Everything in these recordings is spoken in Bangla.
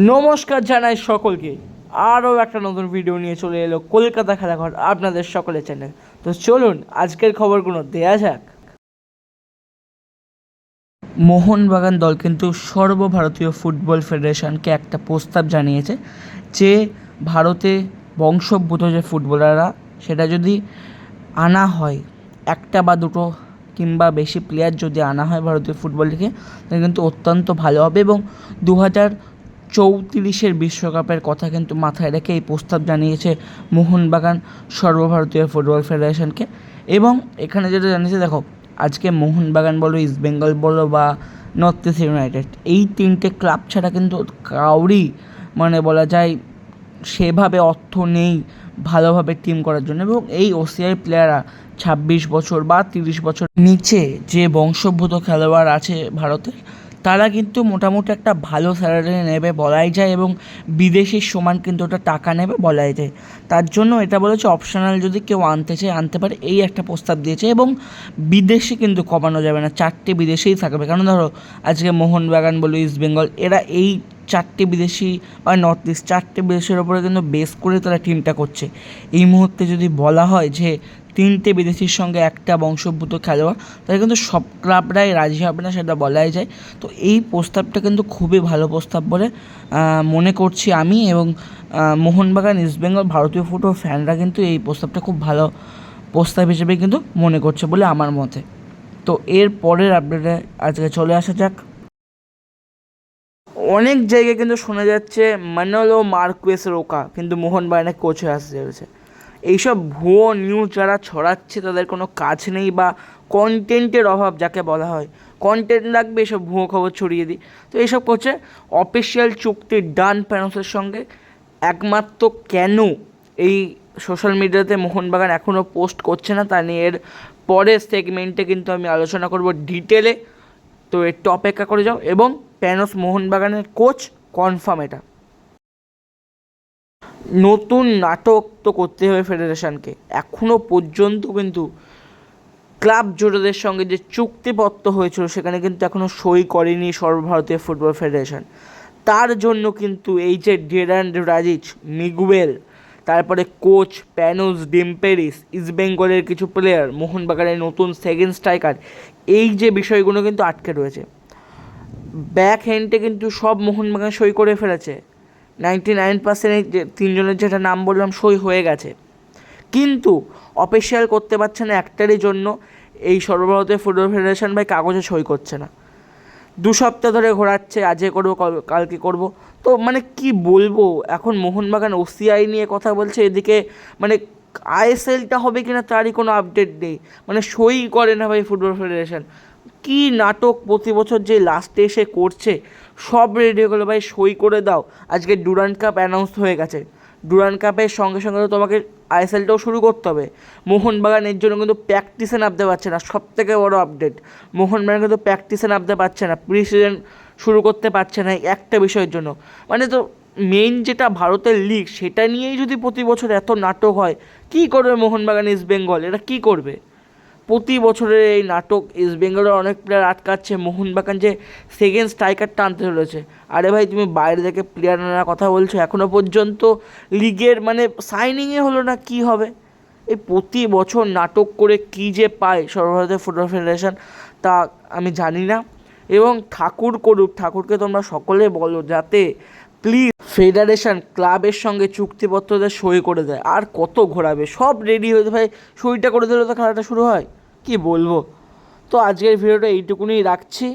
নমস্কার জানাই সকলকে। আরও একটা নতুন ভিডিও নিয়ে চলে এলো কলকাতা খেলাঘর আপনাদের সকলের চ্যানেল। তো চলুন আজকের খবরগুলো দেয়া যাক। মোহনবাগান দল কিন্তু সর্বভারতীয় ফুটবল ফেডারেশনকে একটা প্রস্তাব জানিয়েছে যে ভারতে বংশোদ্ভূত যে ফুটবলাররা সেটা যদি আনা হয়, একটা বা দুটো কিংবা বেশি প্লেয়ার যদি আনা হয় ভারতীয় ফুটবল লিগে, তাহলে কিন্তু অত্যন্ত ভালো হবে। এবং 2034 বিশ্বকাপের কথা কিন্তু মাথায় রেখে এই প্রস্তাব জানিয়েছে মোহনবাগান সর্বভারতীয় ফুটবল ফেডারেশনকে। এবং এখানে যেটা জানিয়েছে, দেখো, আজকে মোহনবাগান বলো, ইস্টবেঙ্গল বলো বা নর্থ ইস্ট ইউনাইটেড, এই তিনটে ক্লাব ছাড়া কিন্তু কাউরই বলা যায় সেভাবে অর্থ নেই ভালোভাবে টিম করার জন্য। এবং এই ওসিআই প্লেয়াররা 26 বছর বা 30 বছর নিচে যে বংশোদ্ভূত খেলোয়াড় আছে ভারতের, তারা কিন্তু মোটামুটি একটা ভালো স্যালারি নেবে বলাই যায়, এবং বিদেশির সমান কিন্তু ওটা টাকা নেবে বলাই যায়। তার জন্য এটা বলেছে অপশনাল, যদি কেউ আনতে চায় আনতে পারে, এই একটা প্রস্তাব দিয়েছে। এবং বিদেশি কিন্তু কমানো যাবে না, 4টে বিদেশেই থাকবে। কারণ ধরো আজকে মোহনবাগান বলো, ইস্টবেঙ্গল, এরা এই 4টে বিদেশি বা নর্থ ইস্ট 4টে বিদেশের ওপরে কিন্তু বেস করে তারা টিমটা করছে। এই মুহূর্তে যদি বলা হয় যে 3টে বিদেশির সঙ্গে একটা বংশোদ্ভূত খেলোয়াড়, তাহলে কিন্তু সব ক্লাবরাই রাজি হবে না, সেটা বলাই যায়। তো এই প্রস্তাবটা কিন্তু খুবই ভালো প্রস্তাব বলে মনে করছি আমি। এবং মোহনবাগান, ইস্টবেঙ্গল, ভারতীয় ফুটবল ফ্যানরা কিন্তু এই প্রস্তাবটা খুব ভালো প্রস্তাব হিসেবে কিন্তু মনে করছে বলে আমার মতে। তো এর পরের আপডেটে আজকে চলে আসা যাক। অনেক জায়গায় কিন্তু শোনা যাচ্ছে মানোলো মার্কুয়েস রোকা কিন্তু মোহনবাগানের কোচ হয়ে আসতে চলেছে। এইসব ভুয়ো নিউজ যারা ছড়াচ্ছে তাদের কোনো কাজ নেই, বা কন্টেন্টের অভাব যাকে বলা হয়। কন্টেন্ট লাগবে, এসব ভুয়ো খবর ছড়িয়ে দিই। তো এইসব করছে। অফিসিয়াল চুক্তি ডান প্যানোসের সঙ্গে। একমাত্র কেন এই সোশ্যাল মিডিয়াতে মোহনবাগান এখনও পোস্ট করছে না, তা নিয়ে এর পরের সেগমেন্টে কিন্তু আমি আলোচনা করব ডিটেলে। তো একটু অপেক্ষা করে যাও। এবং প্যানোস মোহনবাগানের কোচ কনফার্ম। এটা নতুন নাটক তো করতে হবে ফেডারেশনকে। এখনও পর্যন্ত কিন্তু ক্লাব জোড়াদের সঙ্গে যে চুক্তিপত্র হয়েছিল সেখানে কিন্তু এখনও সই করেনি সর্বভারতীয় ফুটবল ফেডারেশন। তার জন্য কিন্তু এই যে ডেরান রাজিচ, মিগুয়েল, তারপরে কোচ প্যানোস ডিম্পেরিস, ইস্টবেঙ্গলের কিছু প্লেয়ার, মোহনবাগানের নতুন সেকেন্ড স্ট্রাইকার, এই যে বিষয়গুলো কিন্তু আটকে রয়েছে। ব্যাক হ্যান্ডে কিন্তু সব মোহনবাগান সই করে ফেলেছে। 99% এই যে তিনজনের যেটা নাম বললাম সই হয়ে গেছে, কিন্তু অফিসিয়াল করতে পারছে না একটারই জন্য, এই সর্বভারতীয় ফুটবল ফেডারেশন ভাই কাগজে সই করছে না। 2 সপ্তাহ ধরে ঘোরাচ্ছে, আজকে করবো কালকে করবো। তো কি বলবো, এখন মোহনবাগান ওসিআই নিয়ে কথা বলছে, এদিকে আইএসএলটা হবে কিনা তারই কোনো আপডেট নেই। সই করে না ভাই ফুটবল ফেডারেশন। কী নাটক প্রতি বছর যে লাস্টে এসে করছে। সব রেডি হয়ে গেলো ভাই, সই করে দাও। আজকে ডুরান্ড কাপ অ্যানাউন্স হয়ে গেছে। ডুরান্ড কাপের সঙ্গে সঙ্গে তো তোমাকে আইএসএলটাও শুরু করতে হবে। মোহনবাগান এর জন্য কিন্তু প্র্যাকটিসে নামতে পারছে না। সব থেকে বড় আপডেট, মোহনবাগান কিন্তু প্র্যাকটিসে নামতে পারছে না, প্রি সিজন শুরু করতে পারছে না একটা বিষয়ের জন্য। তো মেইন যেটা ভারতের লিগ, সেটা নিয়েই যদি প্রতি বছর এত নাটক হয়, কী করবে মোহনবাগান, ইস্টবেঙ্গল, এরা কী করবে? প্রতি বছরের এই নাটক। ইস্টবেঙ্গলের অনেক প্লেয়ার আটকাচ্ছে, মোহনবাগান যে সেকেন্ড স্ট্রাইকারটা আনতে চলেছে। আরে ভাই, তুমি বাইরে থেকে প্লেয়ার আনার কথা বলছো, এখনও পর্যন্ত লিগের সাইনিংয়ে হলো না, কি হবে? এই প্রতি বছর নাটক করে কী যে পায় সর্বভারতীয় ফুটবল ফেডারেশন তা আমি জানি না। এবং ঠাকুর করুক, ঠাকুরকে তোমরা সকলে বলো যাতে প্লিজ ফেডারেশন ক্লাবের সঙ্গে চুক্তিপত্রতে সই করে দেয়। আর কত ঘোরাবে, সব রেডি হয়ে ভাই, সইটা করে দিলে তো খেলাটা শুরু হয়। কি বলবো। তো আজকের ভিডিওটা এইটুকুনি রাখছি।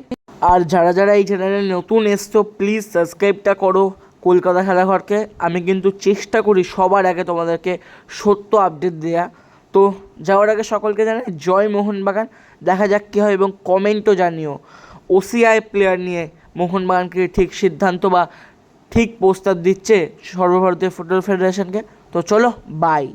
আর যারা যারা এই চ্যানেলে নতুন এসছো, প্লিজ সাবস্ক্রাইবটা করো কলকাতা খেলাঘরকে। আমি কিন্তু চেষ্টা করি সবার আগে তোমাদেরকে সত্য আপডেট দেওয়া। তো যাওয়ার আগে সকলকে জানাই জয় মোহনবাগান। দেখা যাক কী হয়, এবং কমেন্টও জানিও ওসিআই প্লেয়ার নিয়ে মোহনবাগানকে ঠিক সিদ্ধান্ত বা ঠিক প্রস্তাব দিচ্ছে সর্বভারতীয় ফুটবল ফেডারেশনকে। তো চলো, বাই।